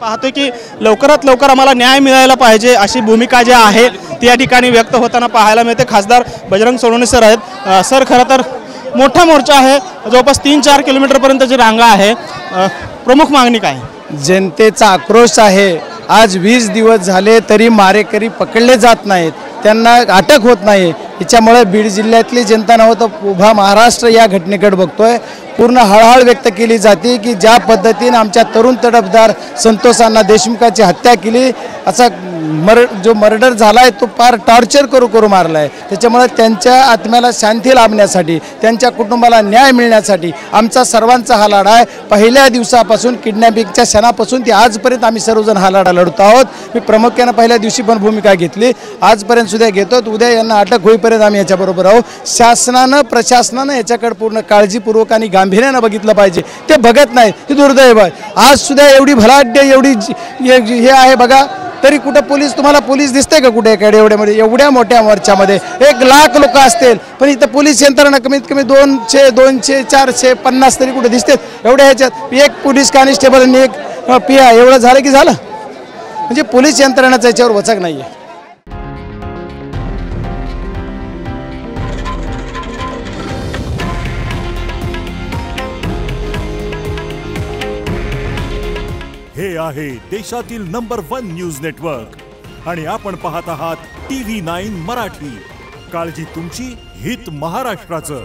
पाहतोय की लवकरात लवकर आम्हाला न्याय मिळायला पाहिजे अशी भूमिका जी आहे ती या ठिकाणी व्यक्त होताना पाहायला मिळते। खासदार बजरंग सोनवणे सर आहेत। सर, खरं तर मोठा मोर्चा आहे, जवळपास 3-4 किलोमीटरपर्यंतची रांगा आहे, प्रमुख मागणी काय? जनतेचा आक्रोश आहे। आज 20 दिवस झाले तरी मारेकरी पकडले जात नाहीत, त्यांना अटक होत नाही। याच्यामुळे बीड जिल्ह्यातली जनता नव्हतं उभा महाराष्ट्र या घटनेकडे बघतोय। पूर्ण हळहळ व्यक्त केली जाते की ज्या पद्धतीने आमच्या तरुण तडफदार संतोष अण्णा देशमुखाची हत्या केली, असा जो मर्डर झाला आहे तो फार टॉर्चर करू मारला आहे। त्याच्यामुळे त्यांच्या आत्म्याला शांती लाभण्यासाठी, त्यांच्या कुटुंबाला न्याय मिळण्यासाठी आमचा सर्वांचा हा लढा आहे। पहिल्या दिवसापासून किडनॅपिंगच्या क्षणापासून ते आजपर्यंत आम्ही सर्वजण हा लढा लढत आहोत। मी प्रामुख्याने पहिल्या दिवशी पण भूमिका घेतली, आजपर्यंत सुद्धा घेतो। उद्या यांना अटक होईपर्यंत आम्ही याच्याबरोबर आहोत। शासनानं प्रशासनानं याच्याकडे पूर्ण काळजीपूर्वक आणि गांभीर्यानं बघितलं पाहिजे, ते बघत नाहीत, हे दुर्दैव आहे। आज सुद्धा एवढी भलाढ्य एवढी हे आहे बघा, तरी कुठं तुम्हाला पोलीस दिसते का कुठे? एवढ्यामध्ये एवढ्या मोठ्या मोर्चामध्ये 1 लाख लोक असतील, पण इथं पोलीस यंत्रणा कमीत कमी 200, 450 तरी कुठे दिसतात। एवढ्या ह्याच्यात 1 पोलीस कॉन्स्टेबल आणि 1 PI एवढं झालं की झालं, म्हणजे पोलीस यंत्रणाचा याच्यावर वचक नाही आहे। हे आहे देशातील नंबर 1 न्यूज नेटवर्क आणि आपण पाहत आहात TV9 मराठी। काळजी तुमची, हित महाराष्ट्राचं।